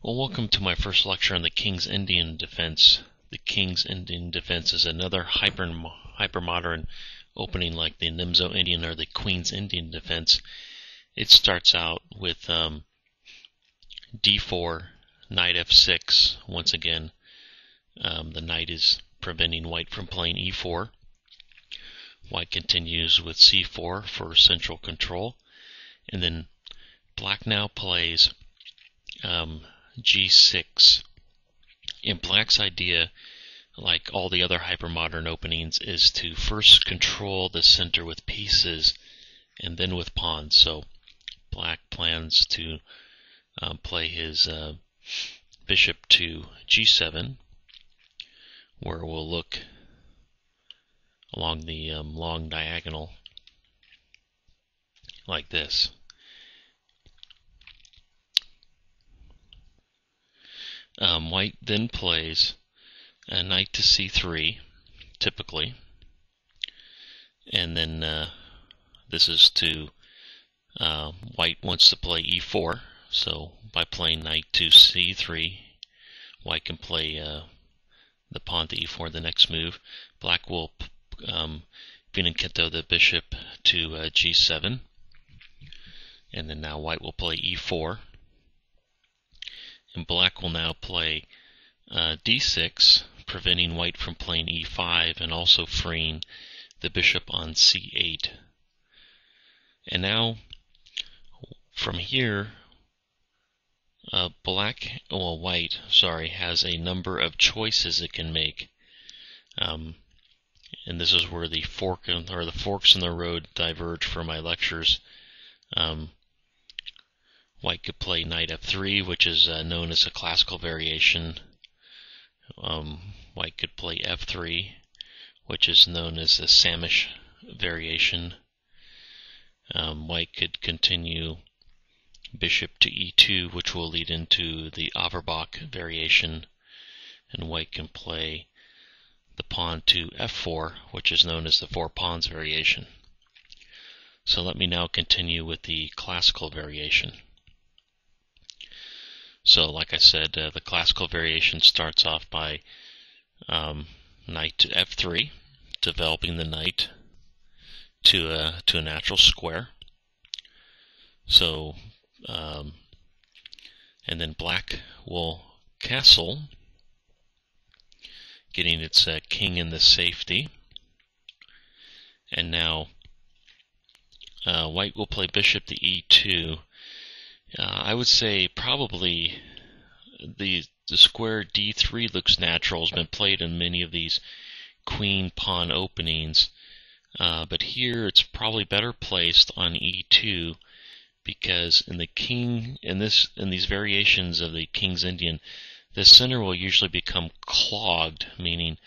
Well, welcome to my first lecture on the King's Indian defense. The King's Indian defense is another hypermodern opening like the Nimzo Indian or the Queen's Indian defense. It starts out with d4, knight f6. Once again, the knight is preventing white from playing e4. White continues with c4 for central control, and then black now plays g6. And black's idea, like all the other hypermodern openings, is to first control the center with pieces and then with pawns. So black plans to play his bishop to g7, where we'll look along the long diagonal like this. White then plays a knight to c3, typically, and then this is to white wants to play e4. So by playing knight to c3, white can play the pawn to e4 the next move. Black will fianchetto the bishop to g7, and then now white will play e4. And black will now play d6, preventing white from playing e5 and also freeing the bishop on c8. And now, from here, white has a number of choices it can make. And this is where the forks in the road diverge for my lectures. White could play knight f3, which is known as a classical variation. White could play f3, which is known as a Samisch variation. White could continue bishop to e2, which will lead into the Averbach variation. And white can play the pawn to f4, which is known as the four pawns variation. So let me now continue with the classical variation. So, like I said, the classical variation starts off by knight to f3, developing the knight to a natural square. So, and then black will castle, getting its king in the safety. And now white will play bishop to e2. I would say probably the square d3 looks natural, has been played in many of these queen pawn openings, but here it's probably better placed on e2, because in these variations of the King's Indian, the center will usually become clogged, meaning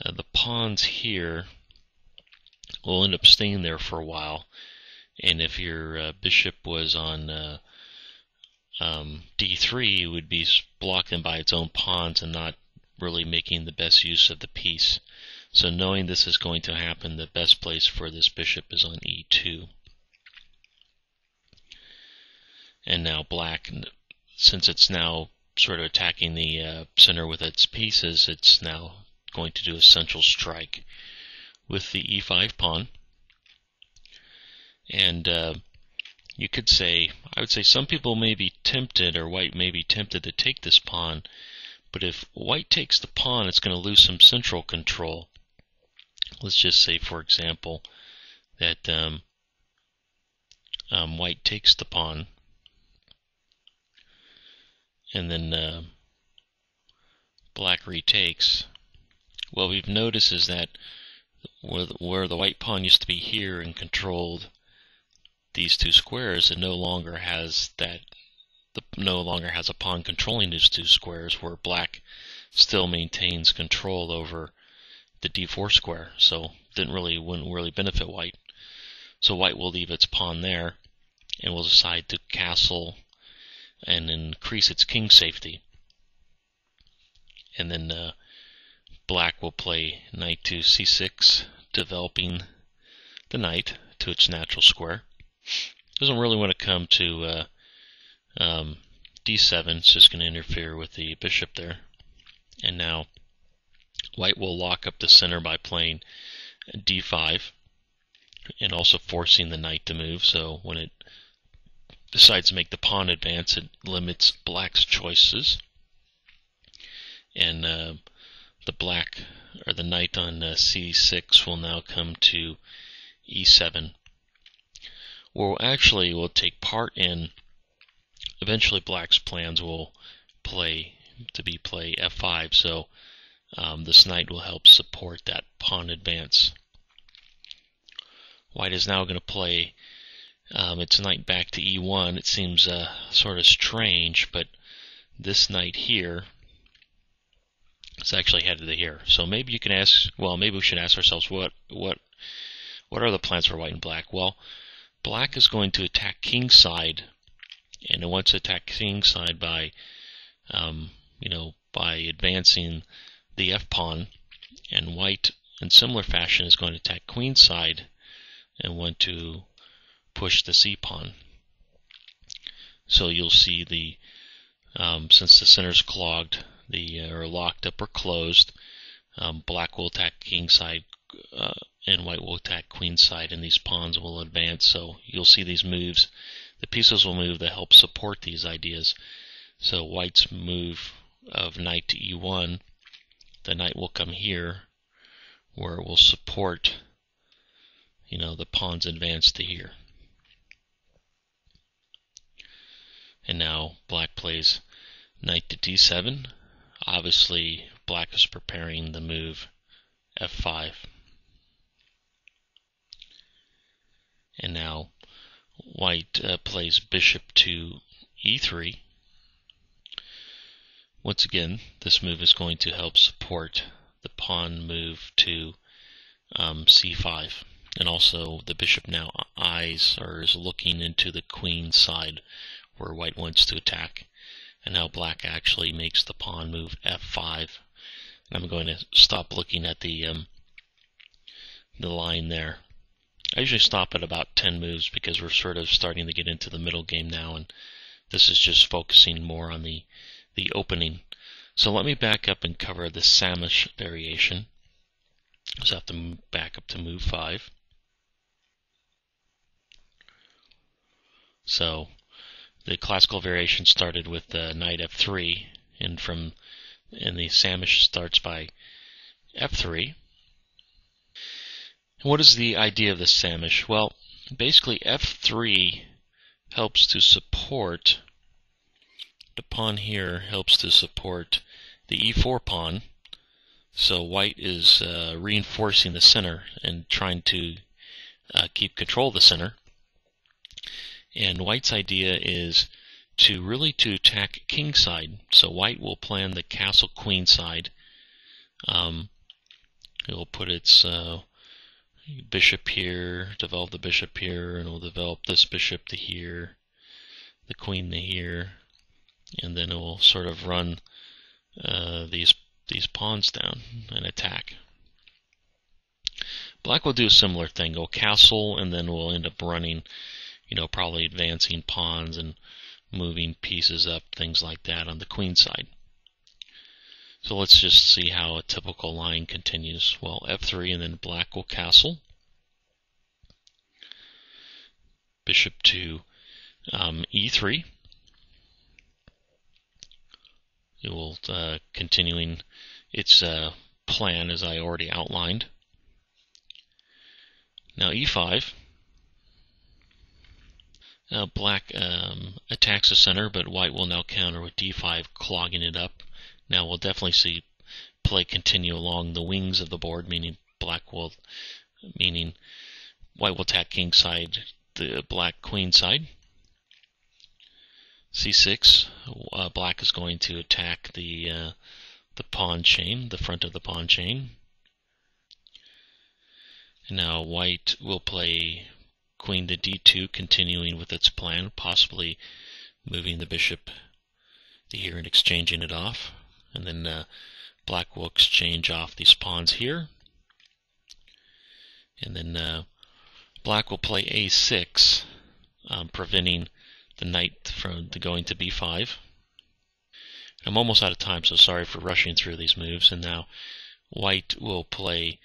the pawns here will end up staying there for a while, and if your bishop was on d3, it would be blocked by its own pawns and not really making the best use of the piece. So knowing this is going to happen, the best place for this bishop is on e2. And now black, since it's now sort of attacking the center with its pieces, it's now going to do a central strike with the e5 pawn. And you could say, I would say some people may be tempted, or white may be tempted to take this pawn, but if white takes the pawn, it's going to lose some central control. Let's just say, for example, that white takes the pawn, and then black retakes. What we've noticed is that where the white pawn used to be here and controlled these two squares, it no longer has a pawn controlling these two squares, where black still maintains control over the d4 square. So wouldn't really benefit white. So white will leave its pawn there and will decide to castle and increase its king safety. And then black will play knight to c6, developing the knight to its natural square. Doesn't really want to come to d7. It's just going to interfere with the bishop there. And now white will lock up the center by playing d5 and also forcing the knight to move. So when it decides to make the pawn advance, it limits black's choices. And the black, or the knight on c6 will now come to e7. We'll take part in, eventually black's plans will play f5, so this knight will help support that pawn advance. White is now going to play its knight back to e1. It seems sort of strange, but this knight here is actually headed to here. So maybe you can ask, well, maybe we should ask ourselves, what are the plans for white and black? Well, black is going to attack kingside, and it wants to attack kingside by by advancing the f pawn, and white in similar fashion is going to attack queenside and want to push the c pawn. So you'll see the since the center's clogged, or locked up or closed, black will attack kingside and white will attack queenside, and these pawns will advance. So you'll see these moves. The pieces will move that help support these ideas. So white's move of knight to e1, the knight will come here where it will support the pawn's advance to here. And now black plays knight to d7. Obviously black is preparing the move f5. And now white plays bishop to e3. Once again, this move is going to help support the pawn move to c5. And also the bishop now is looking into the queen side where white wants to attack. And now black actually makes the pawn move f5. And I'm going to stop looking at the line there. I usually stop at about 10 moves because we're sort of starting to get into the middle game now, and this is just focusing more on the opening. So let me back up and cover the Samisch variation. So I have to back up to move 5. So the classical variation started with knight f3, and the Samisch starts by f3. What is the idea of the Samisch? Well, basically f3 helps to support, the pawn here helps to support the e4 pawn. So white is reinforcing the center and trying to keep control of the center. And white's idea is to attack kingside. So white will plan the castle queenside. It will put its bishop here, develop the bishop here, and we'll develop this bishop to here, the queen to here, and then it will sort of run these pawns down and attack. Black will do a similar thing, go castle, and then we'll end up running, probably advancing pawns and moving pieces up, things like that on the queen side. So let's just see how a typical line continues. Well, f3, and then black will castle. Bishop to e3. It will continuing its plan as I already outlined. Now e5. Black attacks the center, but white will now counter with d5, clogging it up. Now we'll definitely see play continue along the wings of the board, meaning white will attack king side, the black queen side. c6, black is going to attack the pawn chain, the front of the pawn chain. And now white will play queen to d2, continuing with its plan, possibly moving the bishop to here and exchanging it off. And then black will exchange off these pawns here. And then black will play a6, preventing the knight from going to b5. I'm almost out of time, so sorry for rushing through these moves. And now white will play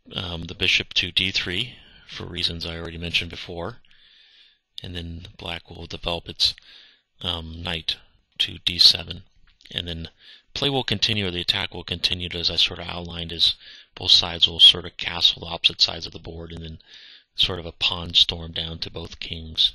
the bishop to d3 for reasons I already mentioned before. And then black will develop its knight to d7. And then play will continue, or the attack will continue, as I sort of outlined, as both sides will sort of castle the opposite sides of the board, and then sort of a pawn storm down to both kings.